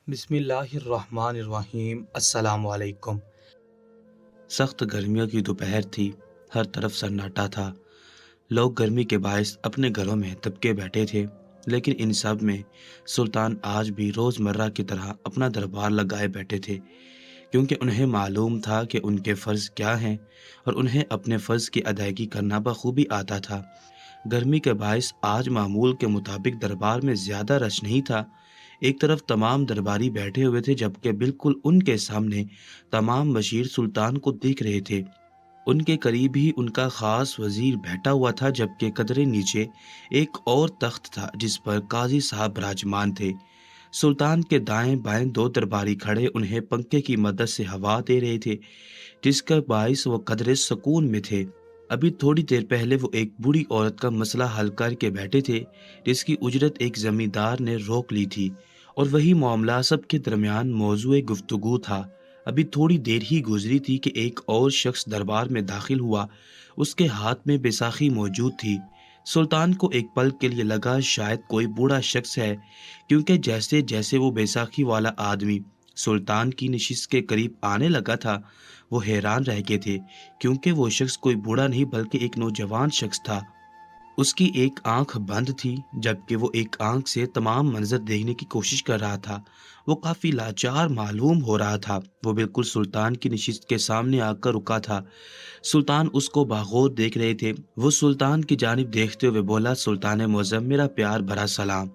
بسم اللہ الرحمن الرحیم۔ السلام علیکم۔ سخت گرمیوں کی دوپہر تھی، ہر طرف سناٹا تھا۔ لوگ گرمی کے باعث اپنے گھروں میں دبکے بیٹھے تھے، لیکن ان سب میں سلطان آج بھی روزمرہ کی طرح اپنا دربار لگائے بیٹھے تھے، کیونکہ انہیں معلوم تھا کہ ان کے فرض کیا ہیں اور انہیں اپنے فرض کی ادائیگی کرنا بخوبی آتا تھا۔ گرمی کے باعث آج معمول کے مطابق دربار میں زیادہ رش نہیں تھا۔ ایک طرف تمام درباری بیٹھے ہوئے تھے، جبکہ بالکل ان کے سامنے تمام بشیر سلطان کو دیکھ رہے تھے۔ ان کے قریب ہی ان کا خاص وزیر بیٹھا ہوا تھا، جبکہ قدرے نیچے ایک اور تخت تھا جس پر قاضی صاحب براجمان تھے۔ سلطان کے دائیں بائیں دو درباری کھڑے انہیں پنکھے کی مدد سے ہوا دے رہے تھے، جس کا باعث وہ قدرے سکون میں تھے۔ ابھی تھوڑی دیر پہلے وہ ایک بوڑھی عورت کا مسئلہ حل کر کے بیٹھے تھے، جس کی اجرت ایک زمیندار نے روک لی تھی، اور وہی معاملہ سب کے درمیان موضوع گفتگو تھا۔ ابھی تھوڑی دیر ہی گزری تھی کہ ایک اور شخص دربار میں داخل ہوا۔ اس کے ہاتھ میں بیساکھی موجود تھی۔ سلطان کو ایک پل کے لیے لگا شاید کوئی بوڑھا شخص ہے، کیونکہ جیسے جیسے وہ بیساکھی والا آدمی سلطان کی نشست کے قریب آنے لگا تھا، وہ حیران رہ گئے تھے، کیونکہ وہ شخص کوئی بوڑھا نہیں بلکہ ایک نوجوان شخص تھا۔ اس کی ایک آنکھ بند تھی، جبکہ وہ ایک آنکھ سے تمام منظر دیکھنے کی کوشش کر رہا تھا۔ وہ کافی لاچار معلوم ہو رہا تھا۔ وہ بالکل سلطان کی نشست کے سامنے آ کر رکا تھا۔ سلطان اس کو باغور دیکھ رہے تھے۔ وہ سلطان کی جانب دیکھتے ہوئے بولا، سلطان معظم، میرا پیار بھرا سلام،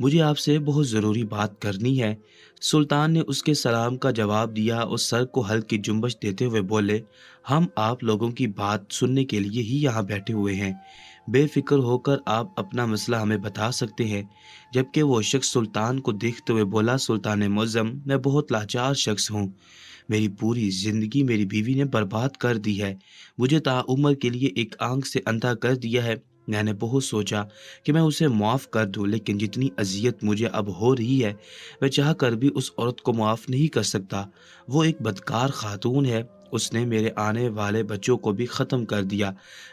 مجھے آپ سے بہت ضروری بات کرنی ہے۔ سلطان نے اس کے سلام کا جواب دیا اور سر کو ہلکی جنبش دیتے ہوئے بولے، ہم آپ لوگوں کی بات سننے کے لیے ہی یہاں بیٹھے ہوئے ہیں، بے فکر ہو کر آپ اپنا مسئلہ ہمیں بتا سکتے ہیں۔ جبکہ وہ شخص سلطان کو دیکھتے ہوئے بولا، سلطان معظم، میں بہت لاچار شخص ہوں، میری پوری زندگی میری بیوی نے برباد کر دی ہے، مجھے تعمر کے لیے ایک آنکھ سے اندھا کر دیا ہے۔ میں نے بہت سوچا کہ میں اسے معاف کر دوں، لیکن جتنی اذیت مجھے اب ہو رہی ہے، میں چاہ کر بھی اس عورت کو معاف نہیں کر سکتا۔ وہ ایک بدکار خاتون ہے، اس نے میرے آنے والے بچوں کو بھی ختم کر دیا،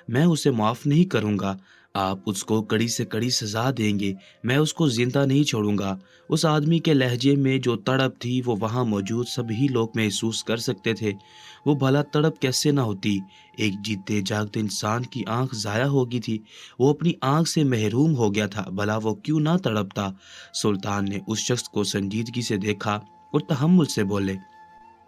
میں اسے معاف نہیں کروں گا۔ آپ اس کو کڑی سے کڑی سزا دیں گے، میں اس کو زندہ نہیں چھوڑوں گا۔ اس آدمی کے لہجے میں جو تڑپ تھی وہ وہاں موجود سبھی لوگ محسوس کر سکتے تھے۔ وہ بھلا تڑپ کیسے نہ ہوتی؟ ایک جیتے جاگتے انسان کی آنکھ ضائع ہو گئی تھی، وہ اپنی آنکھ سے محروم ہو گیا تھا، بھلا وہ کیوں نہ تڑپتا؟ سلطان نے اس شخص کو سنجیدگی سے دیکھا اور تحمل سے بولے،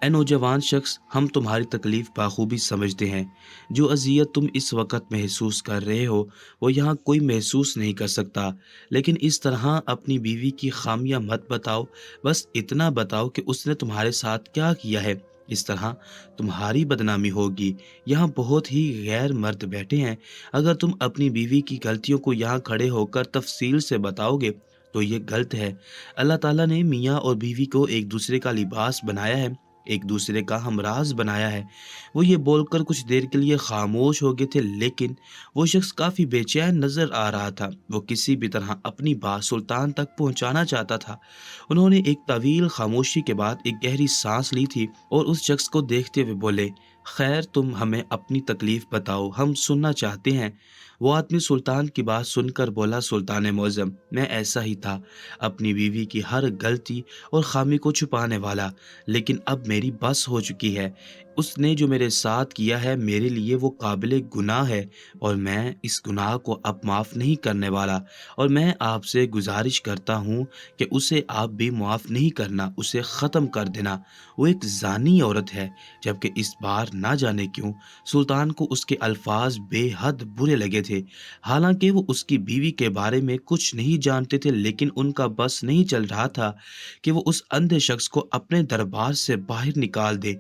اے نوجوان شخص، ہم تمہاری تکلیف بخوبی سمجھتے ہیں۔ جو اذیت تم اس وقت محسوس کر رہے ہو وہ یہاں کوئی محسوس نہیں کر سکتا، لیکن اس طرح اپنی بیوی کی خامیاں مت بتاؤ، بس اتنا بتاؤ کہ اس نے تمہارے ساتھ کیا کیا ہے، اس طرح تمہاری بدنامی ہوگی۔ یہاں بہت ہی غیر مرد بیٹھے ہیں، اگر تم اپنی بیوی کی غلطیوں کو یہاں کھڑے ہو کر تفصیل سے بتاؤ گے تو یہ غلط ہے۔ اللہ تعالیٰ نے میاں اور بیوی کو ایک دوسرے کا لباس بنایا ہے، ایک دوسرے کا ہمراز بنایا ہے۔ وہ یہ بول کر کچھ دیر کے لیے خاموش ہو گئے تھے، لیکن وہ شخص کافی بے چین نظر آ رہا تھا۔ وہ کسی بھی طرح اپنی بات سلطان تک پہنچانا چاہتا تھا۔ انہوں نے ایک طویل خاموشی کے بعد ایک گہری سانس لی تھی اور اس شخص کو دیکھتے ہوئے بولے، خیر تم ہمیں اپنی تکلیف بتاؤ، ہم سننا چاہتے ہیں۔ وہ آدمی سلطان کی بات سن کر بولا، سلطان معظم، میں ایسا ہی تھا، اپنی بیوی کی ہر غلطی اور خامی کو چھپانے والا، لیکن اب میری بس ہو چکی ہے۔ اس نے جو میرے ساتھ کیا ہے میرے لیے وہ قابل گناہ ہے، اور میں اس گناہ کو اب معاف نہیں کرنے والا، اور میں آپ سے گزارش کرتا ہوں کہ اسے آپ بھی معاف نہیں کرنا، اسے ختم کر دینا۔ وہ ایک زانی عورت ہے۔ جبکہ اس بار نہ جانے کیوں سلطان کو اس کے الفاظ بے حد برے لگے تھے۔ حالانکہ وہ اس کی بیوی کے بارے میں کچھ نہیں جانتے تھے، لیکن ان کا بس نہیں چل رہا تھا کہ وہ اس اندھے شخص کو اپنے دربار سے باہر نکال دے،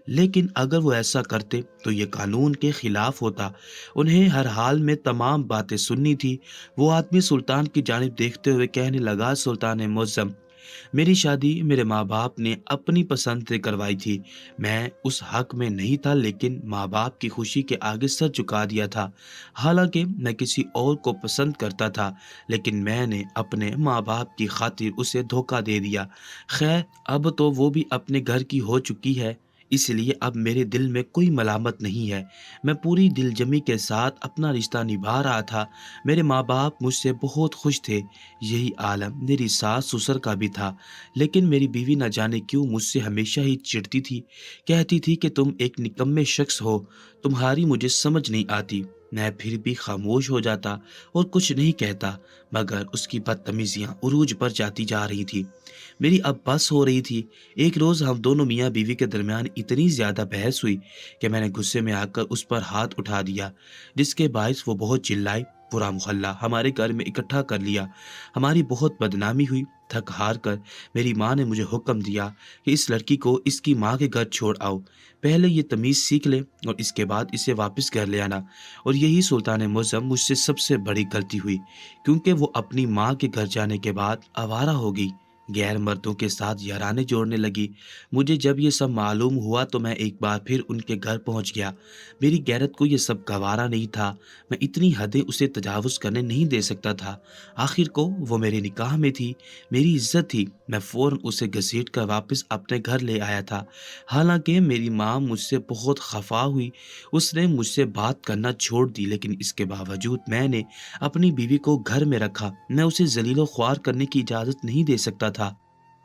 لیکن اگر وہ ایسا کرتے تو یہ قانون کے خلاف ہوتا۔ انہیں ہر حال میں تمام باتیں سننی تھی۔ وہ آدمی سلطان کی جانب دیکھتے ہوئے کہنے لگا، سلطان معظم، میری شادی میرے ماں باپ نے اپنی پسند سے کروائی تھی، میں اس حق میں نہیں تھا، لیکن ماں باپ کی خوشی کے آگے سر جھکا دیا تھا۔ حالانکہ میں کسی اور کو پسند کرتا تھا، لیکن میں نے اپنے ماں باپ کی خاطر اسے دھوکہ دے دیا۔ خیر اب تو وہ بھی اپنے گھر کی ہو چکی ہے، اس لیے اب میرے دل میں کوئی ملامت نہیں ہے۔ میں پوری دلجمی کے ساتھ اپنا رشتہ نبھا رہا تھا۔ میرے ماں باپ مجھ سے بہت خوش تھے۔ یہی عالم میری ساس سسر کا بھی تھا، لیکن میری بیوی نہ جانے کیوں مجھ سے ہمیشہ ہی چڑھتی تھی۔ کہتی تھی کہ تم ایک نکمے شخص ہو، تمہاری مجھے سمجھ نہیں آتی۔ میں پھر بھی خاموش ہو جاتا اور کچھ نہیں کہتا، مگر اس کی بدتمیزیاں عروج پر جاتی جا رہی تھی۔ میری اب بس ہو رہی تھی۔ ایک روز ہم دونوں میاں بیوی کے درمیان اتنی زیادہ بحث ہوئی کہ میں نے غصے میں آ کر اس پر ہاتھ اٹھا دیا، جس کے باعث وہ بہت چلائی۔ پورا محلہ ہمارے گھر میں اکٹھا کر لیا۔ ہماری بہت بدنامی ہوئی۔ تھک ہار کر میری ماں نے مجھے حکم دیا کہ اس لڑکی کو اس کی ماں کے گھر چھوڑ آؤ، پہلے یہ تمیز سیکھ لے اور اس کے بعد اسے واپس گھر لے آنا۔ اور یہی سلطان معظم مجھ سے سب سے بڑی غلطی ہوئی، کیونکہ وہ اپنی ماں کے گھر جانے کے بعد آوارہ ہو گئی، غیر مردوں کے ساتھ یارانے جوڑنے لگی۔ مجھے جب یہ سب معلوم ہوا تو میں ایک بار پھر ان کے گھر پہنچ گیا۔ میری غیرت کو یہ سب گوارا نہیں تھا۔ میں اتنی حدیں اسے تجاوز کرنے نہیں دے سکتا تھا۔ آخر کو وہ میرے نکاح میں تھی، میری عزت تھی۔ میں فوراً اسے گھسیٹ کر واپس اپنے گھر لے آیا تھا۔ حالانکہ میری ماں مجھ سے بہت خفا ہوئی، اس نے مجھ سے بات کرنا چھوڑ دی، لیکن اس کے باوجود میں نے اپنی بیوی کو گھر میں رکھا۔ میں اسے ذلیل و خوار کرنے کی اجازت نہیں دے سکتا تھا،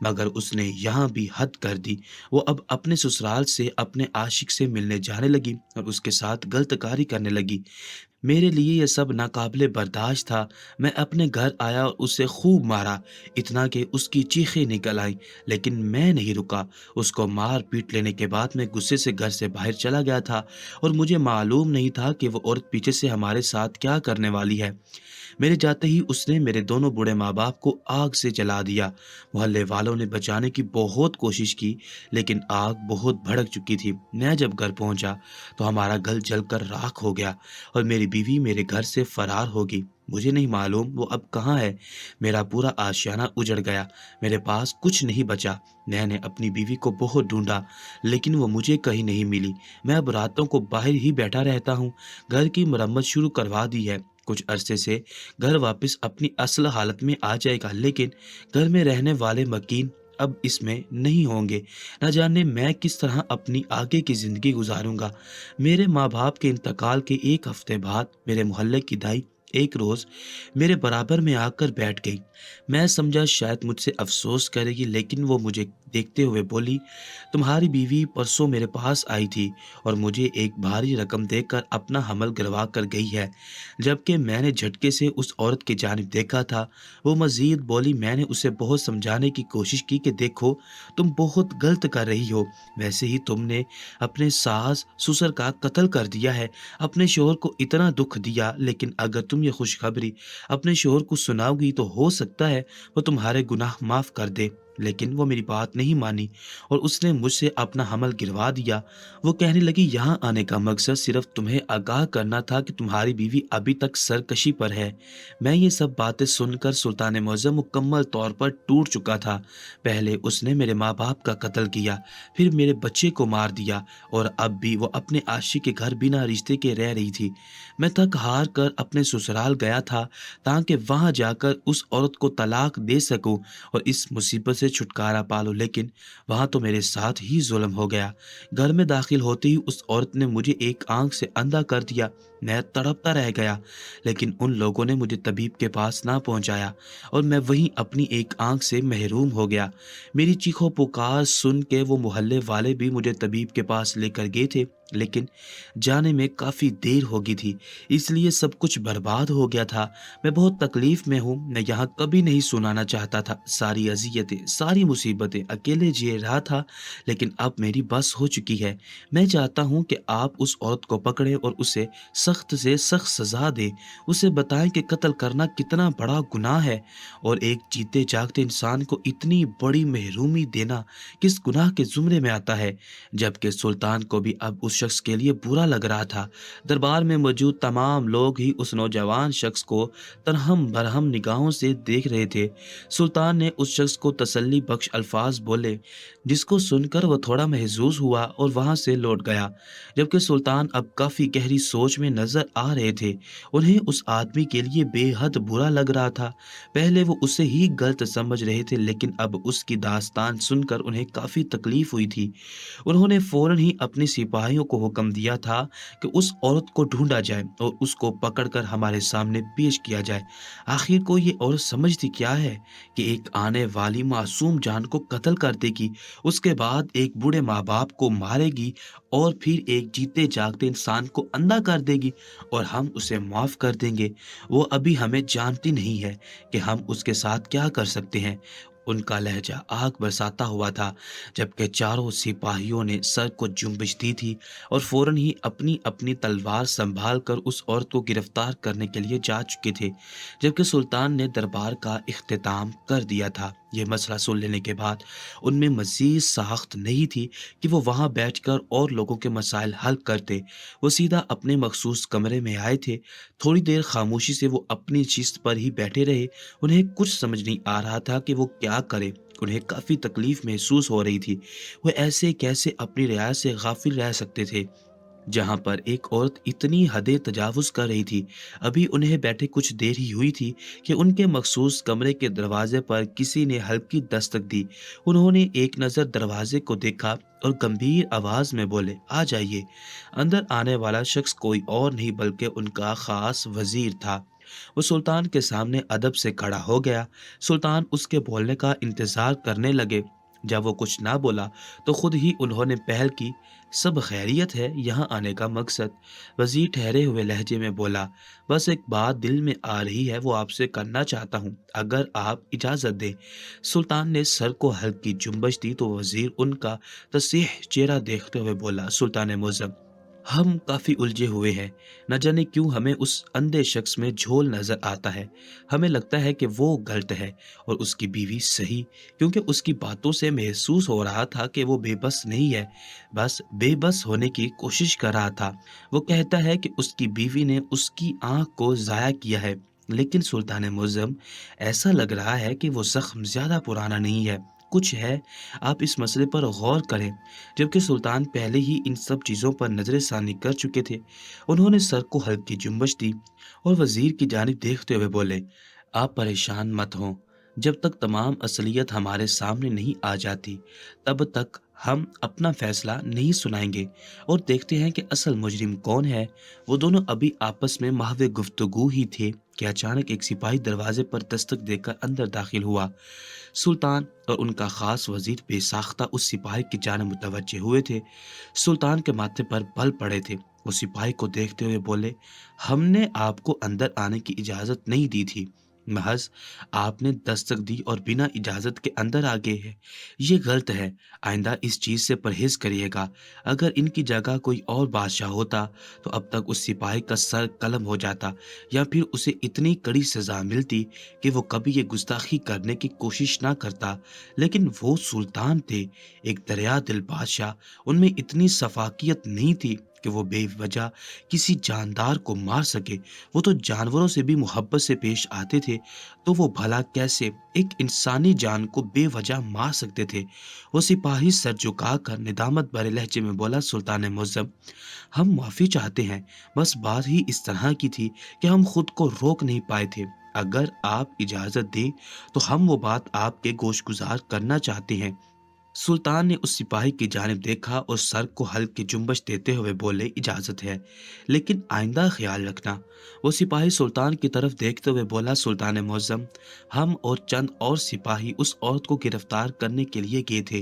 مگر اس نے یہاں بھی حد کر دی۔ وہ اب اپنے سسرال سے اپنے عاشق سے ملنے جانے لگی اور اس کے ساتھ غلط کاری کرنے لگی۔ میرے لیے یہ سب ناقابل برداشت تھا۔ میں اپنے گھر آیا اور اسے خوب مارا، اتنا کہ اس کی چیخیں نکل آئیں، لیکن میں نہیں رکا۔ اس کو مار پیٹ لینے کے بعد میں غصے سے گھر سے باہر چلا گیا تھا اور مجھے معلوم نہیں تھا کہ وہ عورت پیچھے سے ہمارے ساتھ کیا کرنے والی ہے۔ میرے جاتے ہی اس نے میرے دونوں بوڑھے ماں باپ کو آگ سے جلا دیا۔ محلے والوں نے بچانے کی بہت کوشش کی، لیکن آگ بہت بھڑک چکی تھی۔ میں جب گھر پہنچا تو ہمارا گھر جل کر راکھ ہو گیا اور میری بیوی میرے گھر سے فرار ہو گئی۔ مجھے نہیں معلوم وہ اب کہاں ہے۔ میرا پورا آشیانہ اجڑ گیا، میرے پاس کچھ نہیں بچا۔ میں نے اپنی بیوی کو بہت ڈھونڈا، لیکن وہ مجھے کہیں نہیں ملی۔ میں اب راتوں کو باہر ہی بیٹھا رہتا ہوں۔ گھر کی مرمت شروع کروا دی ہے، کچھ عرصے سے گھر واپس اپنی اصل حالت میں آ جائے گا، لیکن گھر میں رہنے والے مکین اب اس میں نہیں ہوں گے۔ نہ جانے میں کس طرح اپنی آگے کی زندگی گزاروں گا۔ میرے ماں باپ کے انتقال کے ایک ہفتے بعد میرے محلے کی دائی ایک روز میرے برابر میں آ کر بیٹھ گئی۔ میں سمجھا شاید مجھ سے افسوس کرے گی، لیکن وہ مجھے دیکھتے ہوئے بولی، تمہاری بیوی پرسوں میرے پاس آئی تھی اور مجھے ایک بھاری رقم دے کر اپنا حمل گروا کر گئی ہے۔ جبکہ میں نے جھٹکے سے اس عورت کی جانب دیکھا تھا۔ وہ مزید بولی، میں نے اسے بہت سمجھانے کی کوشش کی کہ دیکھو تم بہت غلط کر رہی ہو، ویسے ہی تم نے اپنے ساس سسر کا قتل کر دیا ہے، اپنے شوہر کو اتنا دکھ دیا، لیکن اگر تم یہ خوشخبری اپنے شوہر کو سناؤ گی تو ہو سکتا ہے وہ تمہارے گناہ معاف کر دے۔ لیکن وہ میری بات نہیں مانی اور اس نے مجھ سے اپنا حمل گروا دیا۔ وہ کہنے لگی، یہاں آنے کا مقصد صرف تمہیں آگاہ کرنا تھا کہ تمہاری بیوی ابھی تک سرکشی پر ہے۔ میں یہ سب باتیں سن کر سلطان معظم مکمل طور پر ٹوٹ چکا تھا۔ پہلے اس نے میرے ماں باپ کا قتل کیا، پھر میرے بچے کو مار دیا، اور اب بھی وہ اپنے عاشق کے گھر بنا رشتے کے رہ رہی تھی۔ میں تھک ہار کر اپنے سسرال گیا تھا تاکہ وہاں جا کر اس عورت کو طلاق دے سکوں اور اس مصیبت سے چھٹکارا پالوں، لیکن وہاں تو میرے ساتھ ہی ظلم ہو گیا۔ گھر میں داخل ہوتے ہی اس عورت نے مجھے ایک آنکھ سے اندھا کر دیا۔ میں تڑپتا رہ گیا، لیکن ان لوگوں نے مجھے طبیب کے پاس نہ پہنچایا اور میں وہیں اپنی ایک آنکھ سے محروم ہو گیا۔ میری چیخو پکار سن کے وہ محلے والے بھی مجھے طبیب کے پاس لے کر گئے تھے، لیکن جانے میں کافی دیر ہو گئی تھی، اس لیے سب کچھ برباد ہو گیا تھا۔ میں بہت تکلیف میں ہوں۔ میں یہاں کبھی نہیں سنانا چاہتا تھا۔ ساری اذیتیں، ساری مصیبتیں اکیلے جی رہا تھا، لیکن اب میری بس ہو چکی ہے۔ میں چاہتا ہوں کہ آپ اس عورت کو پکڑیں اور اسے سخت سے سخت سزا دیں۔ اسے بتائیں کہ قتل کرنا کتنا بڑا گناہ ہے، اور ایک جیتے جاگتے انسان کو اتنی بڑی محرومی دینا کس گناہ کے زمرے میں آتا ہے۔ جبکہ سلطان کو بھی اب اس शख्स के लिए बुरा लग रहा था। दरबार में मौजूद तमाम लोग ही उस नौजवान शख्स को तरहम बरहम निगाहों से देख रहे थे। सुल्तान ने उस शख्स को तसल्ली बख्श अल्फाज बोले, जिसको सुनकर वह थोड़ा महसूस हुआ और वहां से लौट गया। जबकि सुल्तान अब काफी गहरी सोच में नजर आ रहे थे। उन्हें उस आदमी के लिए बेहद बुरा लग रहा था। पहले वो उसे ही गलत समझ रहे थे, लेकिन अब उसकी दास्तान सुनकर उन्हें काफी तकलीफ हुई थी। उन्होंने फौरन ही अपने सिपाहियों को हुक्म दिया था कि उस औरत को ढूंढा जाए और उसको पकड़कर हमारे सामने पेश किया जाए। आखिर को ये औरत समझती क्या है कि एक आने वाली मासूम जान को कत्ल कर देगी, उसके बाद एक बूढ़े माँ बाप को मारेगी और फिर एक जीते जागते इंसान को अंधा कर देगी और हम उसे माफ कर देंगे। वो अभी हमें जानती नहीं है कि हम उसके साथ क्या कर सकते हैं। उनका लहजा आग बरसाता हुआ था, जबकि चारों सिपाहियों ने सर को जुम्बिश दी थी और फौरन ही अपनी अपनी तलवार संभाल कर उस औरत को गिरफ्तार करने के लिए जा चुके थे। जबकि सुल्तान ने दरबार का इख्तिताम कर दिया था। यह मसला सुन लेने के बाद उनमें मजीद साख्त नहीं थी कि वो वहां बैठकर और लोगों के मसाइल हल करते। वो सीधा अपने मखसूस कमरे में आए थे। थोड़ी देर खामोशी से वो अपनी शिस्त पर ही बैठे रहे। उन्हें कुछ समझ नहीं आ रहा था कि वो क्या करें। उन्हें काफ़ी तकलीफ महसूस हो रही थी। वो ऐसे कैसे अपनी रियायत से गाफिल रह सकते थे, जहाँ पर एक औरत इतनी हदें तजावुज़ कर रही थी। अभी उन्हें बैठे कुछ देर ही हुई थी कि उनके मखसूस कमरे के दरवाजे पर किसी ने हल्की दस्तक दी। उन्होंने एक नज़र दरवाजे को देखा और गंभीर आवाज़ में बोले, आ जाइए। अंदर आने वाला शख्स कोई और नहीं बल्कि उनका ख़ास वज़ीर था। वो सुल्तान के सामने अदब से खड़ा हो गया। सुल्तान उसके बोलने का इंतज़ार करने लगे। जब वो कुछ ना बोला तो खुद ही उन्होंने पहल की, सब खैरियत है, यहाँ आने का मकसद? वज़ीर ठहरे हुए लहजे में बोला, बस एक बात दिल में आ रही है, वो आपसे करना चाहता हूँ, अगर आप इजाज़त दें। सुल्तान ने सर को हल्की जुम्बश दी तो वज़ीर उनका तसीह चेहरा देखते हुए बोला, सुल्तान मुअज़्ज़म, हम काफ़ी उलझे हुए हैं। न जाने क्यों हमें उस अंधे शख्स में झोल नज़र आता है। हमें लगता है कि वो गलत है और उसकी बीवी सही, क्योंकि उसकी बातों से महसूस हो रहा था कि वो बेबस नहीं है, बस बेबस होने की कोशिश कर रहा था। वो कहता है कि उसकी बीवी ने उसकी आँख को ज़ाया किया है। लेकिन सुल्तान मुअज़्ज़म, ऐसा लग रहा है कि वो ज़ख्म ज़्यादा पुराना नहीं है, कुछ है। आप इस मसले पर गौर करें। जबकि सुल्तान पहले ही इन सब चीज़ों पर नज़र-ए-षानी कर चुके थे। उन्होंने सर को हल्की जुम्बश दी और वज़ीर की जानिब देखते हुए बोले, आप परेशान मत हों। जब तक तमाम असलियत हमारे सामने नहीं आ जाती, तब तक हम अपना फैसला नहीं सुनाएंगे और देखते हैं कि असल मुजरिम कौन है। वो दोनों अभी आपस में महज़ गुफ्तगू ही थे कि अचानक एक सिपाही दरवाजे पर दस्तक देकर अंदर दाखिल हुआ। सुल्तान और उनका खास वजीर बेसाख्ता उस सिपाही की जानिब मुतवज्जे हुए थे। सुल्तान के माथे पर बल पड़े थे। वो सिपाही को देखते हुए बोले, हमने आपको अंदर आने की इजाज़त नहीं दी थी, महज आपने दस्तक दी और बिना इजाज़त के अंदर आ गए हैं। ये गलत है, आइंदा इस चीज़ से परहेज़ करिएगा। अगर इनकी जगह कोई और बादशाह होता तो अब तक उस सिपाही का सर कलम हो जाता या फिर उसे इतनी कड़ी सज़ा मिलती कि वो कभी ये गुस्ताखी करने की कोशिश ना करता। लेकिन वो सुल्तान थे, एक दरिया दिल बादशाह। उनमें इतनी सफाकियत नहीं थी कि वो बेवजह किसी जानदार को मार सके। वो तो जानवरों से भी मोहब्बत से पेश आते थे, तो वो भला कैसे एक इंसानी जान को बेवजह मार सकते थे। वो सिपाही सर झुकाकर निदामत भरे लहजे में बोला, सुल्तान मुअज़्ज़म, हम माफ़ी चाहते हैं, बस बात ही इस तरह की थी कि हम खुद को रोक नहीं पाए थे। अगर आप इजाज़त दें तो हम वो बात आपके गोशगुजार करना चाहते हैं। सुल्तान ने उस सिपाही की जानिब देखा और सर को हल्की जुम्बश देते हुए बोले, इजाज़त है, लेकिन आइंदा ख्याल रखना। वो सिपाही सुल्तान की तरफ देखते हुए बोला, सुल्तान मुअज़्ज़म, हम और चंद और सिपाही उस औरत को गिरफ्तार करने के लिए गए थे।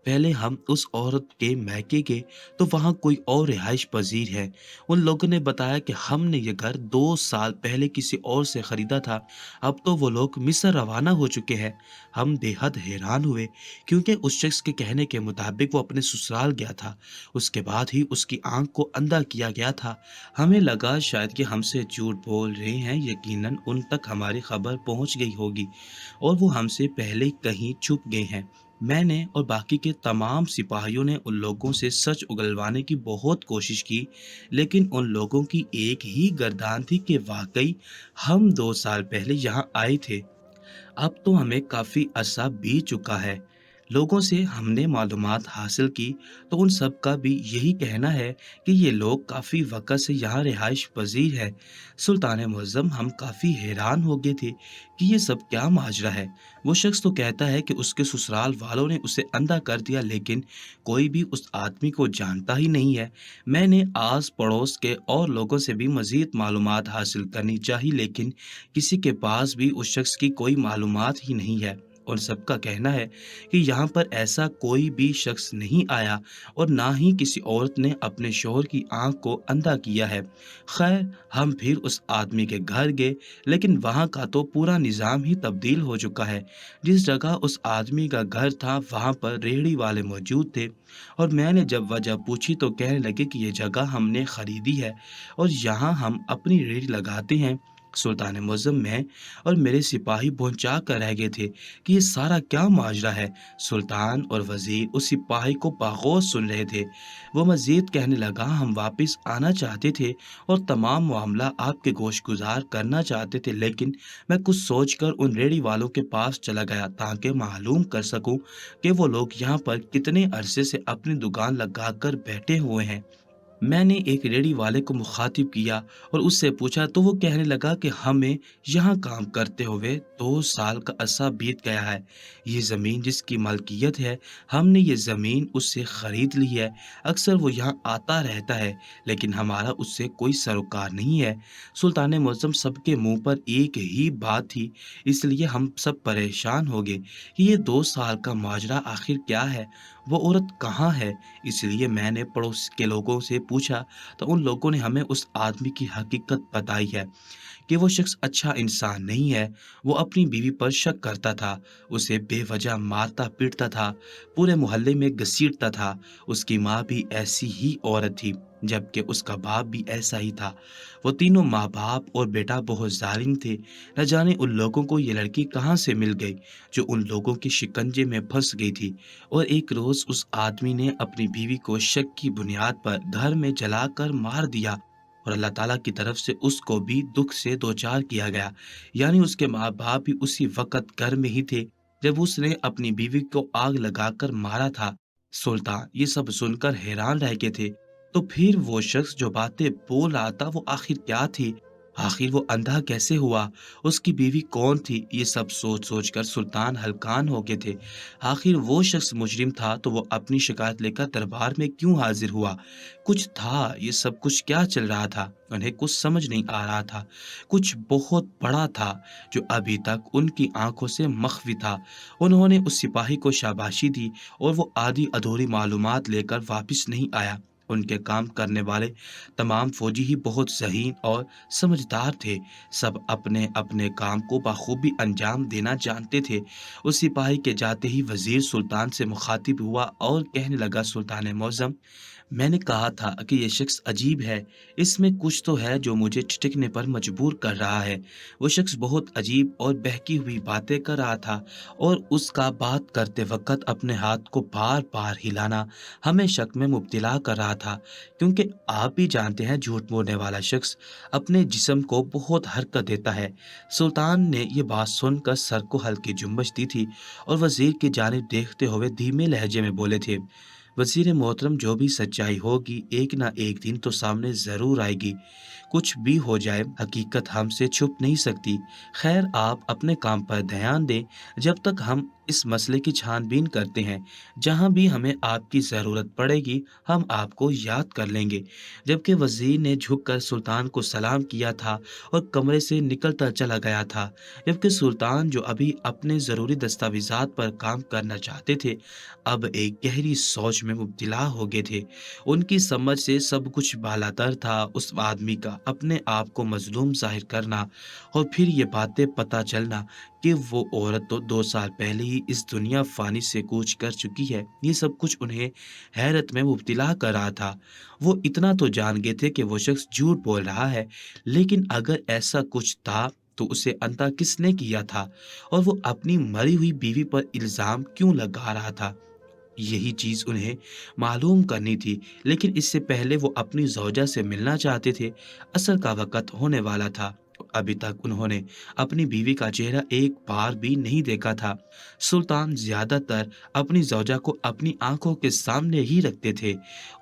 पहले हम उस औरत के मैके गए तो वहाँ कोई और रिहाइश पजीर है। उन लोगों ने बताया कि हमने ये घर 2 साल पहले किसी और से ख़रीदा था। अब तो वो लोग मिस्र रवाना हो चुके हैं। हम बेहद हैरान हुए, क्योंकि उस शख्स के कहने के मुताबिक वो अपने ससुराल गया था। उसके बाद ही उसकी आंख को अंधा किया गया था। हमें लगा शायद कि हमसे झूठ बोल रहे हैं। यकीनन उन तक हमारी खबर पहुंच गई होगी और वो हमसे पहले कहीं छुप गए हैं। میں نے اور باقی کے تمام سپاہیوں نے उन लोगों से सच उगलवाने की बहुत कोशिश की, लेकिन उन लोगों की एक ही गर्दान थी कि वाकई हम 2 साल पहले यहाँ आए थे। अब तो हमें काफ़ी अरसा बीत चुका है। लोगों से हमने मालूमात हासिल की तो उन सब का भी यही कहना है कि ये लोग काफ़ी वक़्त से यहाँ रिहाइश पज़ीर है। सुल्तान मुअज़्ज़म, हम काफ़ी हैरान हो गए थे कि ये सब क्या माजरा है। वो शख्स तो कहता है कि उसके ससुराल वालों ने उसे अंधा कर दिया, लेकिन कोई भी उस आदमी को जानता ही नहीं है। मैंने आस-पड़ोस के और लोगों से भी मज़ीद मालूमात हासिल करनी चाहिए, लेकिन किसी के पास भी उस शख्स की कोई मालूमात ही नहीं है। और सबका कहना है कि यहाँ पर ऐसा कोई भी शख्स नहीं आया और ना ही किसी औरत ने अपने शौहर की आंख को अंधा किया है। खैर, हम फिर उस आदमी के घर गए, लेकिन वहाँ का तो पूरा निज़ाम ही तब्दील हो चुका है। जिस जगह उस आदमी का घर था वहाँ पर रेहड़ी वाले मौजूद थे, और मैंने जब वजह पूछी तो कहने लगे कि ये जगह हमने खरीदी है और यहाँ हम अपनी रेहड़ी लगाते हैं। सुल्तान मुअज़्ज़म, मैं और मेरे सिपाही भौंचा कर रह गए थे कि ये सारा क्या माजरा है। सुल्तान और वज़ीर उस सिपाही को बागौर सुन रहे थे। वो मज़ीद कहने लगा, हम वापस आना चाहते थे और तमाम मामला आपके गोशगुजार करना चाहते थे, लेकिन मैं कुछ सोचकर उन रेहड़ी वालों के पास चला गया ताकि मालूम कर सकूं कि वो लोग यहाँ पर कितने अरसे से अपनी दुकान लगाकर बैठे हुए हैं। मैंने एक रेहड़ी वाले को मुखातिब किया और उससे पूछा तो वो कहने लगा कि हमें यहाँ काम करते हुए 2 साल का अरसा बीत गया है। ये ज़मीन जिसकी मलकियत है, हमने ये ज़मीन उससे ख़रीद ली है। अक्सर वो यहाँ आता रहता है, लेकिन हमारा उससे कोई सरोकार नहीं है। सुल्तान मुअज़्ज़म, सबके मुंह पर एक ही बात थी, इसलिए हम सब परेशान हो गए कि ये 2 साल का माजरा आखिर क्या है, वो औरत कहाँ है। इसलिए मैंने पड़ोस के लोगों से पूछा तो उन लोगों ने हमें उस आदमी की हकीकत बताई है कि वो शख्स अच्छा इंसान नहीं है। वो अपनी बीवी पर शक करता था, उसे बेवजह मारता पीटता था, पूरे मोहल्ले में घसीटता था। उसकी माँ भी ऐसी ही औरत थी, जबकि उसका बाप भी ऐसा ही था। वो तीनों माँ बाप और बेटा बहुत जालिम थे। न जाने उन लोगों को ये लड़की कहाँ से मिल गई जो उन लोगों के शिकंजे में फंस गई थी। और एक रोज उस आदमी ने अपनी बीवी को शक की बुनियाद पर घर में जलाकर मार दिया और अल्लाह ताला की तरफ से उसको भी दुख से दो चार किया गया। यानी उसके माँ बाप भी उसी वक्त घर में ही थे जब उसने अपनी बीवी को आग लगाकर मारा था। सुल्तान ये सब सुनकर हैरान रह गए थे। तो फिर वो शख्स जो बातें बोल रहा था वो आखिर क्या थी? आखिर वो अंधा कैसे हुआ? उसकी बीवी कौन थी? ये सब सोच सोच कर सुल्तान हलकान हो गए थे। आखिर वो शख्स मुजरिम था तो वो अपनी शिकायत लेकर दरबार में क्यों हाजिर हुआ? कुछ था, ये सब कुछ क्या चल रहा था? उन्हें कुछ समझ नहीं आ रहा था। कुछ बहुत बड़ा था जो अभी तक उनकी आंखों से मख्फी था। उन्होंने उस सिपाही को शाबाशी दी और वो आधी अधूरी मालूमात लेकर वापस नहीं आया। उनके काम करने वाले तमाम फौजी ही बहुत ज़हीन और समझदार थे। सब अपने अपने काम को बखूबी अंजाम देना जानते थे। उस सिपाही के जाते ही वजीर सुल्तान से मुखातिब हुआ और कहने लगा, सुल्तान मौज़म, मैंने कहा था कि ये शख्स अजीब है, इसमें कुछ तो है जो मुझे ठिठकने पर मजबूर कर रहा है। वो शख्स बहुत अजीब और बहकी हुई बातें कर रहा था और उसका बात करते वक्त अपने हाथ को बार बार हिलाना हमें शक में मुब्तला कर रहा था, क्योंकि आप भी जानते हैं झूठ बोलने वाला शख्स अपने जिस्म को बहुत हरकत देता है। सुल्तान ने ये बात सुनकर सर को हल्की जुम्बश दी थी और वजीर की जानिब देखते हुए धीमे लहजे में बोले थे, वजीर मोहतरम, जो भी सच्चाई होगी एक ना एक दिन तो सामने ज़रूर आएगी। कुछ भी हो जाए, हकीकत हमसे छुप नहीं सकती। खैर, आप अपने काम पर ध्यान दें जब तक हम इस मसले की छानबीन करते हैं। जहाँ भी हमें आपकी ज़रूरत पड़ेगी हम आपको याद कर लेंगे। जबकि वज़ीर ने झुककर सुल्तान को सलाम किया था और कमरे से निकलता चला गया था, जबकि सुल्तान जो अभी अपने ज़रूरी दस्तावेज़ात पर काम करना चाहते थे, अब एक गहरी सोच में मुब्तला हो गए थे। उनकी समझ से सब कुछ बालातर था। उस आदमी का अपने आप को मज़लूम ज़ाहिर करना और फिर ये बातें पता चलना कि वो औरत तो 2 साल पहले ही इस दुनिया फ़ानी से कूच कर चुकी है, ये सब कुछ उन्हें हैरत में मुब्तला कर रहा था। वो इतना तो जान गए थे कि वो शख्स झूठ बोल रहा है, लेकिन अगर ऐसा कुछ था تو उसे अंधा किसने किया था और वो अपनी मरी हुई बीवी पर इल्जाम क्यों लगा रहा था। यही चीज उन्हें मालूम करनी थी, लेकिन इससे पहले वो अपनी जौजा से मिलना चाहते थे। असर का वक़्त होने वाला था। अभी तक उन्होंने अपनी बीवी का चेहरा एक बार भी नहीं देखा था। सुल्तान ज्यादातर अपनी जौजा को अपनी आंखों के सामने ही रखते थे।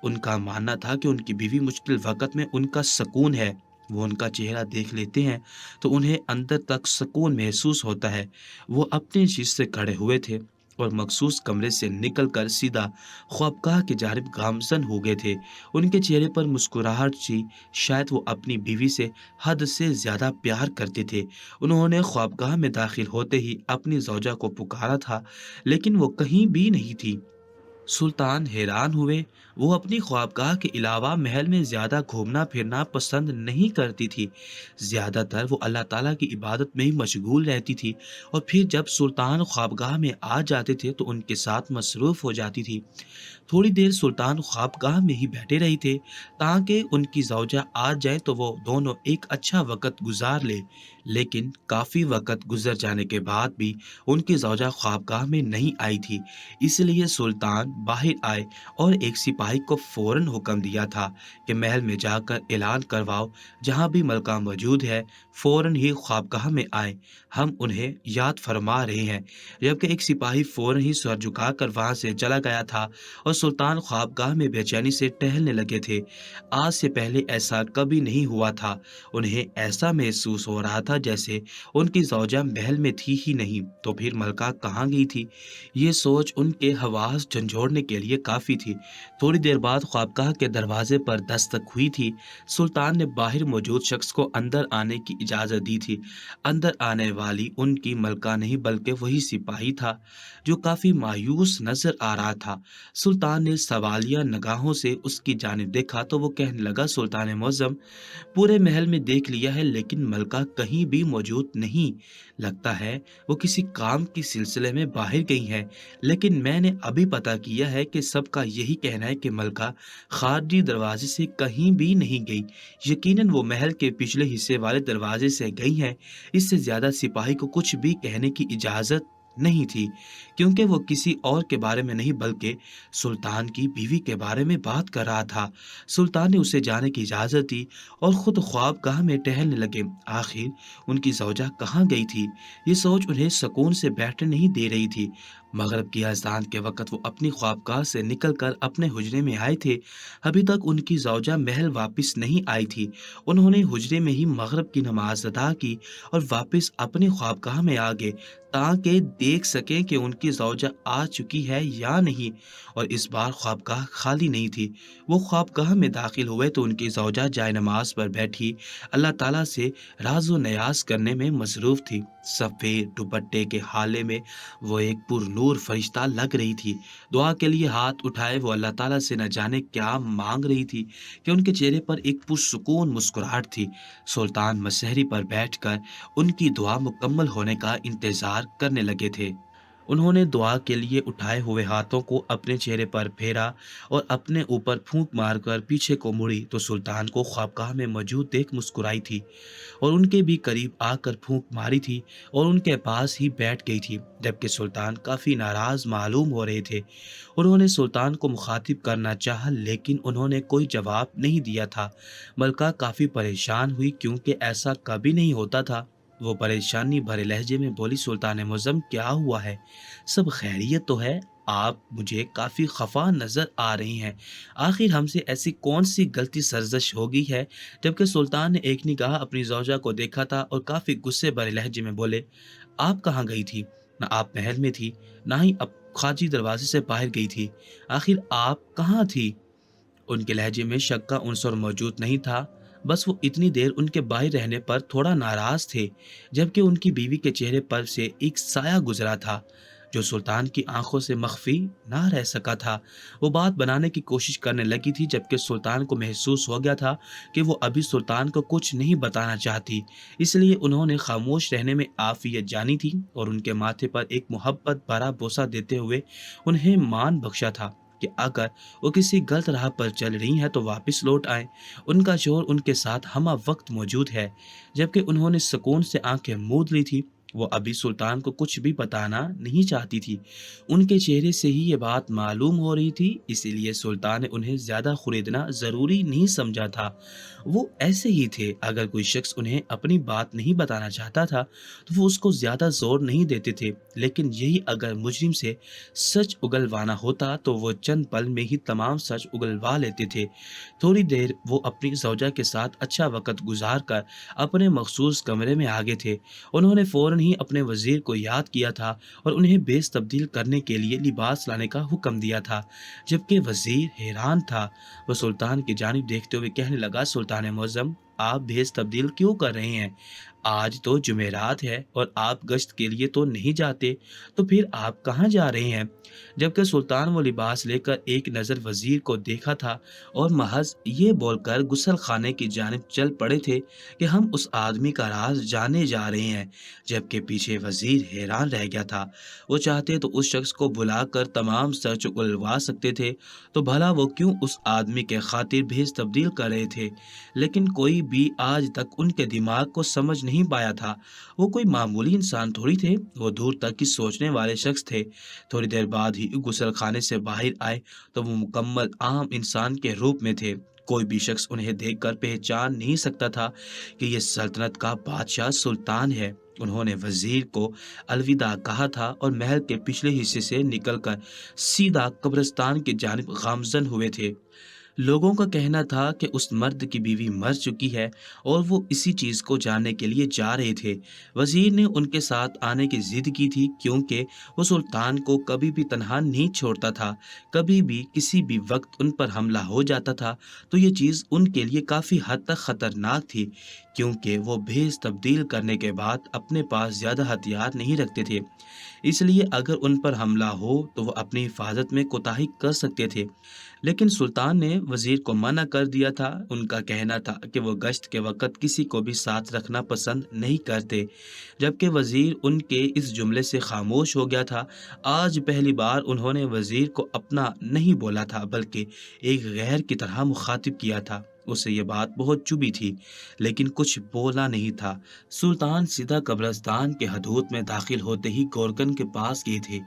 उनका मानना था कि उनकी बीवी मुश्किल वक़्त में उनका सुकून है। वो उनका चेहरा देख लेते हैं तो उन्हें अंदर तक सुकून महसूस होता है। वो अपनी चीज से खड़े हुए थे और मखसूस कमरे से निकलकर सीधा ख्वाबगाह की जानिब गामजन हो गए थे। उनके चेहरे पर मुस्कुराहट थी। शायद वो अपनी बीवी से हद से ज्यादा प्यार करते थे। उन्होंने ख्वाबगाह में दाखिल होते ही अपनी जौजा को पुकारा था, लेकिन वो कहीं भी नहीं थी। सुल्तान हैरान हुए। वो अपनी ख्वाबगाह के अलावा महल में ज़्यादा घूमना फिरना पसंद नहीं करती थी। ज़्यादातर वो अल्लाह ताला की इबादत में ही मशगूल रहती थी और फिर जब सुल्तान ख्वाबगाह में आ जाते थे तो उनके साथ मसरूफ़ हो जाती थी। थोड़ी देर सुल्तान ख्वाबगाह में ही बैठे रहे थे ताकि उनकी ज़ौजा आ जाए तो वो दोनों एक अच्छा वक़्त गुजार ले। लेकिन काफ़ी वक़्त गुज़र जाने के बाद भी उनकी ज़ौजा ख्वाबगाह में नहीं आई थी। इसलिए सुल्तान बाहर आए और एक सिपाही को फ़ौरन हुक्म दिया था कि महल में जाकर ऐलान करवाओ, जहाँ भी मलका मौजूद है फ़ौरन ही ख्वाबगाह में आए, हम उन्हें याद फरमा रहे हैं। जबकि एक सिपाही फ़ौरन ही सर झुकाकर वहाँ से चला गया था और सुल्तान ख्वाबगाह में बेचैनी से टहलने लगे थे। आज से पहले ऐसा कभी नहीं हुआ था। उन्हें ऐसा महसूस हो रहा था जैसे उनकी ज़ौजा महल में थी ही नहीं, तो फिर मलका कहाँ गई थी। ये सोच उनके हवास झंझोड़ने के लिए काफ़ी थी। थोड़ी देर बाद ख्वाबगाह के दरवाजे पर दस्तक हुई थी। सुल्तान ने बाहर मौजूद शख्स को अंदर आने की इजाज़त दी थी। अंदर आने वाली उनकी मलका नहीं बल्कि वही सिपाही था जो काफ़ी मायूस नजर आ रहा था। सुल्तान ने सवालिया निगाहों से उसकी जानिब देखा तो वो कहने लगा, सुल्तान मुअज़्ज़म, पूरे महल में देख लिया है लेकिन मलका कहीं भी मौजूद नहीं। लगता है वो किसी काम के सिलसिले में बाहर गई हैं। लेकिन मैंने अभी पता किया है कि सबका यही कहना है कि मलका खारजी दरवाजे से कहीं भी नहीं गई। यकीनन वो महल के पिछले हिस्से वाले दरवाजे से गई हैं। इससे ज्यादा सिपाही को कुछ भी कहने की इजाजत नहीं थी, क्योंकि वो किसी और के बारे में नहीं बल्कि सुल्तान की बीवी के बारे में बात कर रहा था। सुल्तान ने उसे जाने की इजाजत दी और खुद ख्वाबगाह में टहलने लगे। आखिर उनकी ज़ौजा कहाँ गई थी, ये सोच उन्हें सुकून से बैठने नहीं दे रही थी। मगरिब की अज़ान के वक़्त वो अपनी ख्वाबगाह से निकलकर अपने हुजरे में आए थे। अभी तक उनकी ज़ौजा महल वापस नहीं आई थी। उन्होंने हुजरे में ही मगरिब की नमाज अदा की और वापस अपनी ख्वाबगाह में आ गए ताकि देख सकें कि उनकी ज़ौजा आ चुकी है या नहीं। और इस बार ख्वाबगाह खाली नहीं थी। वो ख्वाबगाह में दाखिल हुए तो उनकी ज़ौजा जाए नमाज पर बैठी अल्लाह ताला से राज़ो नयाज करने में मसरूफ़ थी। सफ़ेद दुपट्टे के हाले में वो एक पुरनूर फरिश्ता लग रही थी। दुआ के लिए हाथ उठाए वो अल्लाह ताला से न जाने क्या मांग रही थी कि उनके चेहरे पर एक पुरसुकून मुस्कुराहट थी। सुल्तान मसहरी पर बैठकर उनकी दुआ मुकम्मल होने का इंतज़ार करने लगे थे। उन्होंने दुआ के लिए उठाए हुए हाथों को अपने चेहरे पर फेरा और अपने ऊपर फूंक मारकर पीछे को मुड़ी तो सुल्तान को ख्वाबगाह में मौजूद देख मुस्कुराई थी और उनके भी करीब आकर फूंक मारी थी और उनके पास ही बैठ गई थी। जबकि सुल्तान काफ़ी नाराज़ मालूम हो रहे थे। उन्होंने सुल्तान को मुखातिब करना चाहा लेकिन उन्होंने कोई जवाब नहीं दिया था। मलका काफ़ी परेशान हुई क्योंकि ऐसा कभी नहीं होता था। वो परेशानी भरे लहजे में बोली, सुल्तान मुअज़्ज़म, क्या हुआ है? सब खैरियत तो है? आप मुझे काफ़ी खफा नज़र आ रही हैं। आखिर हमसे ऐसी कौन सी गलती सरज़श हो गई है? जबकि सुल्तान ने एक निगाह अपनी ज़ौजा को देखा था और काफ़ी गुस्से भरे लहजे में बोले, आप कहाँ गई थी? ना आप महल में थी, ना ही अब खाजी दरवाजे से बाहर गई थी। आखिर आप कहाँ थी? उनके लहजे में शक का उनसर मौजूद नहीं था। बस वो इतनी देर उनके बाहर रहने पर थोड़ा नाराज थे, जबकि उनकी बीवी के चेहरे पर से एक साया गुजरा था जो सुल्तान की आंखों से मख्फी ना रह सका था। वो बात बनाने की कोशिश करने लगी थी जबकि सुल्तान को महसूस हो गया था कि वो अभी सुल्तान को कुछ नहीं बताना चाहती। इसलिए उन्होंने खामोश रहने में आफियत जानी थी और उनके माथे पर एक मोहब्बत भरा बोसा देते हुए उन्हें मान बख्शा था कि अगर वो किसी गलत राह पर चल रही हैं तो वापस लौट आएं। उनका शोहर उनके साथ हम वक्त मौजूद है। जबकि उन्होंने सुकून से आंखें मूंद ली थी। वो अभी सुल्तान को कुछ भी बताना नहीं चाहती थी। उनके चेहरे से ही ये बात मालूम हो रही थी, इसीलिए सुल्तान ने उन्हें ज्यादा खरीदना जरूरी नहीं समझा था। वो ऐसे ही थे, अगर कोई शख्स उन्हें अपनी बात नहीं बताना चाहता था तो वो उसको ज्यादा जोर नहीं देते थे। लेकिन यही अगर मुजरिम से सच उगलवाना होता तो वो चंद पल में ही तमाम सच उगलवा लेते थे। थोड़ी देर वो अपनी ज़ौजा के साथ अच्छा वक़्त गुज़ार कर अपने मख़सूस कमरे में आ गए थे। उन्होंने फ़ौरन ही अपने वज़ीर को याद किया था और उन्हें भेस तब्दील करने के लिए लिबास लाने का हुक्म दिया था। जबकि वज़ीर हैरान था। वो सुल्तान की जानिब देखते हुए कहने लगा, सुल्तान मुअज़्ज़म, आप भेस तब्दील क्यों कर रहे हैं? आज तो जुमेरात है और आप गश्त के लिए तो नहीं जाते, तो फिर आप कहाँ जा रहे हैं? जबकि सुल्तान वो लिबास लेकर एक नज़र वज़ीर को देखा था और महज ये बोलकर गुसल खाने की जानिब चल पड़े थे कि हम उस आदमी का राज जानने जा रहे हैं। जबकि पीछे वज़ीर हैरान रह गया था। वो चाहते तो उस शख्स को बुलाकर तमाम सच उगलवा सकते थे, तो भला वो क्यों उस आदमी के खातिर भेस तब्दील कर रहे थे? लेकिन कोई भी आज तक उनके दिमाग को समझ नहीं पाया था। वो कोई मामूली इंसान थोड़ी थे, वो दूर तक की सोचने वाले शख्स थे। थोड़ी देर बाद ही गुसल खाने से बाहर आए तो वो मुकम्मल आम इंसान के रूप में थे। कोई भी शख्स उन्हें देखकर पहचान नहीं सकता था कि ये सल्तनत का बादशाह सुल्तान है। उन्होंने वजीर को अलविदा कहा था और महल के पिछले हिस्से से निकलकर सीधा कब्रिस्तान की जानिब गामजन हुए थे। लोगों का कहना था कि उस मर्द की बीवी मर चुकी है और वो इसी चीज़ को जानने के लिए जा रहे थे। वजीर ने उनके साथ आने की जिद की थी, क्योंकि वो सुल्तान को कभी भी तनहा नहीं छोड़ता था। कभी भी किसी भी वक्त उन पर हमला हो जाता था तो ये चीज़ उनके लिए काफ़ी हद तक ख़तरनाक थी, क्योंकि वो भेस तब्दील करने के बाद अपने पास ज़्यादा हथियार नहीं रखते थे। इसलिए अगर उन पर हमला हो तो वो अपनी हिफाजत में कोताही कर सकते थे। लेकिन सुल्तान ने वजीर को मना कर दिया था। उनका कहना था कि वो गश्त के वक़्त किसी को भी साथ रखना पसंद नहीं करते। जबकि वजीर उनके इस जुमले से खामोश हो गया था। आज पहली बार उन्होंने वजीर को अपना नहीं बोला था, बल्कि एक गैर की तरह मुखातिब किया था। उसे ये बात बहुत चुभी थी, लेकिन कुछ बोला नहीं था। सुल्तान सीधा कब्रिस्तान के हदूद में दाखिल होते ही गोरकन के पास गए थे,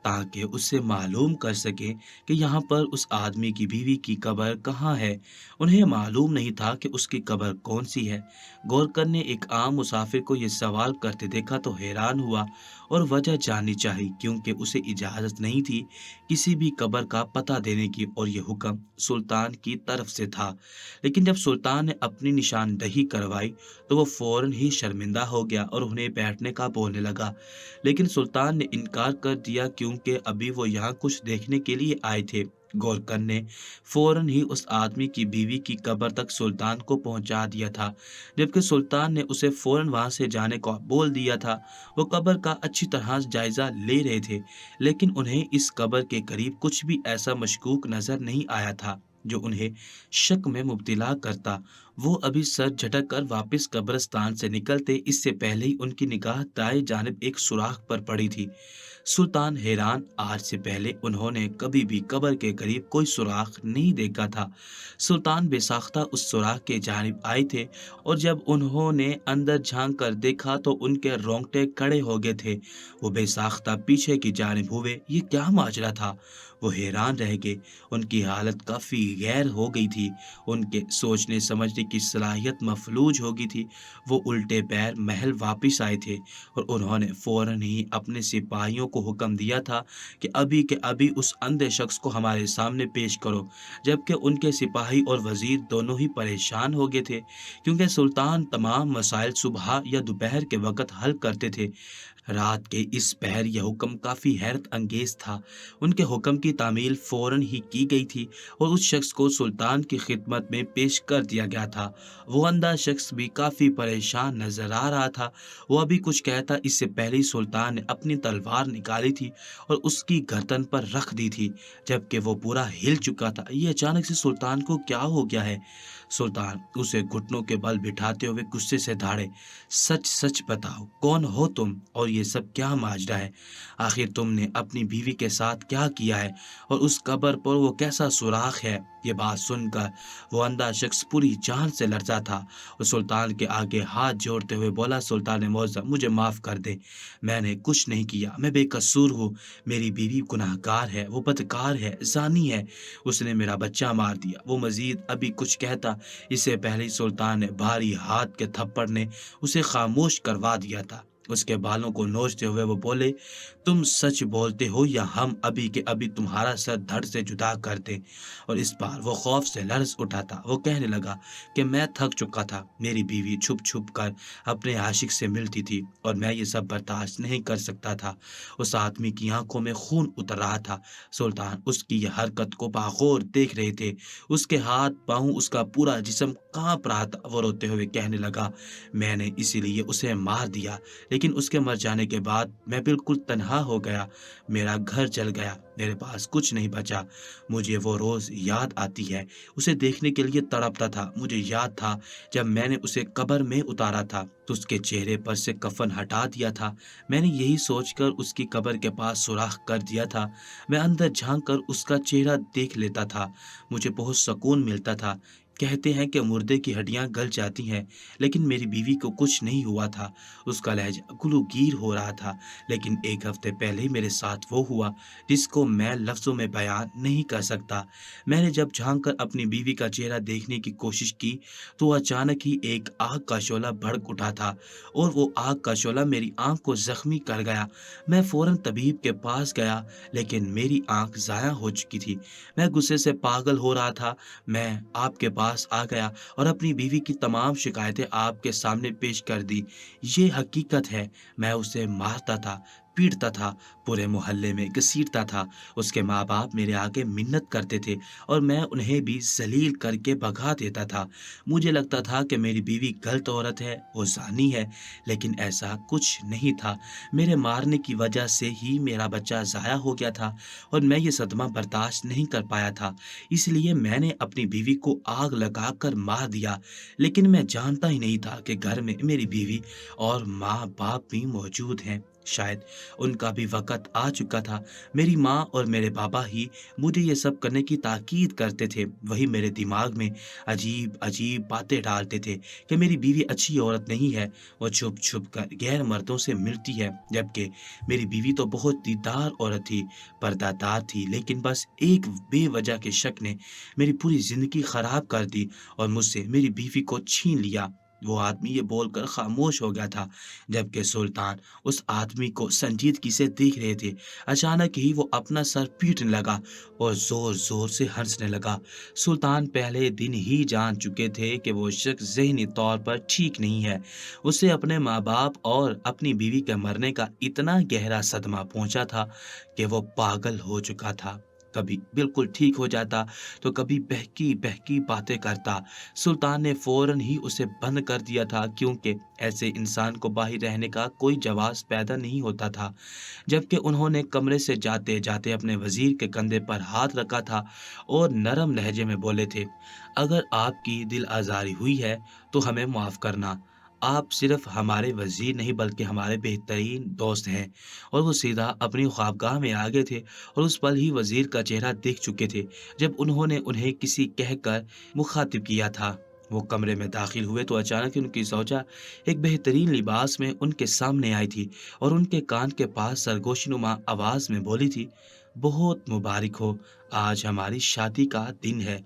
ताकि उससे मालूम कर सके कि यहाँ पर उस आदमी की बीवी की कब्र कहाँ है। उन्हें मालूम नहीं था कि उसकी कब्र कौन सी है। गोरकन ने एक आम मुसाफिर को ये सवाल करते देखा तो हैरान हुआ और वजह जाननी चाहिए, क्योंकि उसे इजाज़त नहीं थी किसी भी कब्र का पता देने की, और ये हुक्म सुल्तान की तरफ से था। लेकिन जब सुल्तान ने अपनी निशानदही करवाई तो वो फौरन ही शर्मिंदा हो गया और उन्हें बैठने का बोलने लगा। लेकिन सुल्तान ने इनकार कर दिया, क्योंकि अभी वो यहाँ कुछ देखने के लिए आए थे। गोरकन ने फौरन ही उस आदमी की बीवी की कब्र तक सुल्तान को पहुंचा दिया था, जबकि सुल्तान ने उसे फौरन वहां से जाने को बोल दिया था। वो कब्र का अच्छी तरह जायजा ले रहे थे, लेकिन उन्हें इस कब्र के करीब कुछ भी ऐसा मशकूक नजर नहीं आया था जो उन्हें शक में मुब्तला करता। वो अभी सर झटक कर वापस कब्रिस्तान से निकलते इससे पहले ही उनकी निगाह दाएं जानिब एक सुराख पर पड़ी थी। सुल्तान हैरान, आज से पहले उन्होंने कभी भी कब्र के करीब कोई सुराख नहीं देखा था। सुल्तान बेसाख्ता उस सुराख के जानिब आए थे और जब उन्होंने अंदर झांक कर देखा तो उनके रोंगटे खड़े हो गए थे। वो बेसाख्ता पीछे की जानिब हुए। ये क्या माजरा था? वो हैरान रह गए। उनकी हालत काफ़ी गैर हो गई थी। उनके सोचने समझने की सलाहियत मफलूज हो गई थी। वो उल्टे पैर महल वापस आए थे और उन्होंने फौरन ही अपने सिपाहियों को हुक्म दिया था कि अभी के अभी उस अंधे शख्स को हमारे सामने पेश करो। जबकि उनके सिपाही और वजीर दोनों ही परेशान हो गए थे, क्योंकि सुल्तान तमाम मसाइल सुबह या दोपहर के वक़्त हल करते थे। रात के इस पहर यह हुक्म काफ़ी हैरत अंगेज था। उनके हुक्म की तामील फ़ौरन ही की गई थी और उस शख्स को सुल्तान की खिदमत में पेश कर दिया गया था। वो अंधा शख्स भी काफ़ी परेशान नजर आ रहा था। वो अभी कुछ कहता इससे पहले ही सुल्तान ने अपनी तलवार निकाली थी और उसकी गर्दन पर रख दी थी, जबकि वो पूरा हिल चुका था। ये अचानक से सुल्तान को क्या हो गया है? सुल्तान उसे घुटनों के बल बिठाते हुए गुस्से से धाड़े, सच सच बताओ, कौन हो तुम और یہ سب کیا ماجرا ہے؟ آخر تم نے اپنی بیوی کے ساتھ کیا کیا ہے اور اس قبر پر وہ کیسا سوراخ ہے؟ یہ بات سن کر وہ اندھا شخص پوری جان سے لرزا تھا اور سلطان کے آگے ہاتھ جوڑتے ہوئے بولا، سلطان معظم مجھے معاف کر دے، میں نے کچھ نہیں کیا، میں بے قصور ہوں، میری بیوی گناہ گار ہے، وہ بدکار ہے، زانی ہے، اس نے میرا بچہ مار دیا۔ وہ مزید ابھی کچھ کہتا اس سے پہلے ہی سلطان نے بھاری ہاتھ کے تھپڑ نے اسے خاموش کروا دیا تھا۔ اس کے بالوں کو نوچتے ہوئے وہ بولے، تم سچ بولتے ہو یا ہم ابھی کے ابھی تمہارا سر دھڑ سے جدا کر دیں؟ اور اس بار وہ خوف سے لرز اٹھا تھا۔ وہ کہنے لگا کہ میں تھک چکا تھا، میری بیوی چھپ چھپ کر اپنے عاشق سے ملتی تھی اور میں یہ سب برداشت نہیں کر سکتا تھا۔ اس آدمی کی آنکھوں میں خون اتر رہا تھا۔ سلطان اس کی یہ حرکت کو باغور دیکھ رہے تھے، اس کے ہاتھ پاؤں، اس کا پورا جسم کانپ رہا تھا۔ وہ روتے ہوئے کہنے لگا، میں نے اسی لیے اسے مار دیا، لیکن اس کے مر جانے کے بعد میں بالکل تنہا ہو گیا، میرا گھر جل گیا، میرے پاس کچھ نہیں بچا۔ مجھے وہ روز یاد آتی ہے، اسے دیکھنے کے لیے تڑپتا تھا۔ مجھے یاد تھا جب میں نے اسے قبر میں اتارا تھا تو اس کے چہرے پر سے کفن ہٹا دیا تھا، میں نے یہی سوچ کر اس کی قبر کے پاس سوراخ کر دیا تھا۔ میں اندر جھانک کر اس کا چہرہ دیکھ لیتا تھا، مجھے بہت سکون ملتا تھا۔ کہتے ہیں کہ مردے کی ہڈیاں گل جاتی ہیں، لیکن میری بیوی کو کچھ نہیں ہوا تھا۔ اس کا لہجہ گلوگیر ہو رہا تھا، لیکن ایک ہفتے پہلے ہی میرے ساتھ وہ ہوا جس کو میں لفظوں میں بیان نہیں کر سکتا۔ میں نے جب جھانک کر اپنی بیوی کا چہرہ دیکھنے کی کوشش کی تو اچانک ہی ایک آگ کا شعلہ بھڑک اٹھا تھا اور وہ آگ کا شعلہ میری آنکھ کو زخمی کر گیا۔ میں فوراً طبیب کے پاس گیا، لیکن میری آنکھ ضائع ہو چکی تھی۔ میں غصے سے پاگل ہو رہا تھا۔ میں آپ کے پاس آ گیا اور اپنی بیوی کی تمام شکایتیں آپ کے سامنے پیش کر دی۔ یہ حقیقت ہے، میں اسے مارتا تھا، پیٹتا تھا، پورے محلے میں گھسیٹتا تھا۔ اس کے ماں باپ میرے آگے منت کرتے تھے اور میں انہیں بھی ذلیل کر کے بھگا دیتا تھا۔ مجھے لگتا تھا کہ میری بیوی غلط عورت ہے، وہ زانی ہے، لیکن ایسا کچھ نہیں تھا۔ میرے مارنے کی وجہ سے ہی میرا بچہ ضائع ہو گیا تھا اور میں یہ صدمہ برداشت نہیں کر پایا تھا، اس لیے میں نے اپنی بیوی کو آگ لگا کر مار دیا۔ لیکن میں جانتا ہی نہیں تھا کہ گھر میں میری بیوی اور ماں باپ بھی موجود ہیں۔ شاید ان کا بھی وقت آ چکا تھا۔ میری ماں اور میرے بابا ہی مجھے یہ سب کرنے کی تاکید کرتے تھے، وہی میرے دماغ میں عجیب عجیب باتیں ڈالتے تھے کہ میری بیوی اچھی عورت نہیں ہے، وہ چھپ چھپ کر غیر مردوں سے ملتی ہے، جبکہ میری بیوی تو بہت دیندار عورت تھی، پردہ دار تھی، لیکن بس ایک بے وجہ کے شک نے میری پوری زندگی خراب کر دی اور مجھ سے میری بیوی کو چھین لیا۔ وہ آدمی یہ بول کر خاموش ہو گیا تھا، جبکہ سلطان اس آدمی کو سنجیدگی سے دیکھ رہے تھے۔ اچانک ہی وہ اپنا سر پیٹنے لگا اور زور زور سے ہنسنے لگا۔ سلطان پہلے دن ہی جان چکے تھے کہ وہ شخص ذہنی طور پر ٹھیک نہیں ہے۔ اسے اپنے ماں باپ اور اپنی بیوی کے مرنے کا اتنا گہرا صدمہ پہنچا تھا کہ وہ پاگل ہو چکا تھا، کبھی بالکل ٹھیک ہو جاتا تو کبھی بہکی بہکی باتیں کرتا۔ سلطان نے فوراً ہی اسے بند کر دیا تھا، کیونکہ ایسے انسان کو باہر رہنے کا کوئی جواز پیدا نہیں ہوتا تھا۔ جبکہ انہوں نے کمرے سے جاتے جاتے اپنے وزیر کے کندھے پر ہاتھ رکھا تھا اور نرم لہجے میں بولے تھے، اگر آپ کی دل آزاری ہوئی ہے تو ہمیں معاف کرنا، آپ صرف ہمارے وزیر نہیں بلکہ ہمارے بہترین دوست ہیں۔ اور وہ سیدھا اپنی خوابگاہ میں آ گئے تھے اور اس پل ہی وزیر کا چہرہ دیکھ چکے تھے جب انہوں نے انہیں کسی کہہ کر مخاطب کیا تھا۔ وہ کمرے میں داخل ہوئے تو اچانک ان کی زوجہ ایک بہترین لباس میں ان کے سامنے آئی تھی اور ان کے کان کے پاس سرگوش نما آواز میں بولی تھی، بہت مبارک ہو، آج ہماری شادی کا دن ہے۔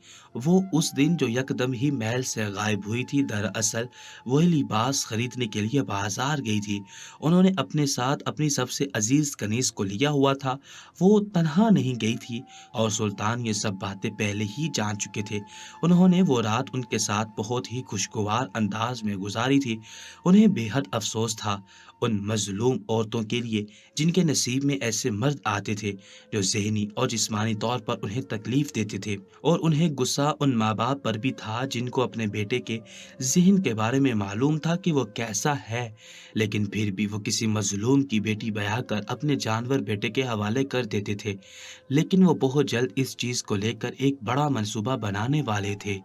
وہ اس دن جو یکدم ہی محل سے غائب ہوئی تھی، دراصل وہی لباس خریدنے کے لیے بازار گئی تھی۔ انہوں نے اپنے ساتھ اپنی سب سے عزیز کنیز کو لیا ہوا تھا، وہ تنہا نہیں گئی تھی اور سلطان یہ سب باتیں پہلے ہی جان چکے تھے۔ انہوں نے وہ رات ان کے ساتھ بہت ہی خوشگوار انداز میں گزاری تھی۔ انہیں بے حد افسوس تھا ان مظلوم عورتوں کے لیے جن کے نصیب میں ایسے مرد آتے تھے جو ذہنی اور جسمانی طور پر انہیں تکلیف دیتے تھے، اور انہیں غصہ ان ماں باپ پر بھی تھا جن کو اپنے بیٹے کے ذہن کے بارے میں معلوم تھا کہ وہ کیسا ہے، لیکن پھر بھی وہ کسی مظلوم کی بیٹی بیاہ کر اپنے جانور بیٹے کے حوالے کر دیتے تھے۔ لیکن وہ بہت جلد اس چیز کو لے کر ایک بڑا منصوبہ بنانے والے تھے۔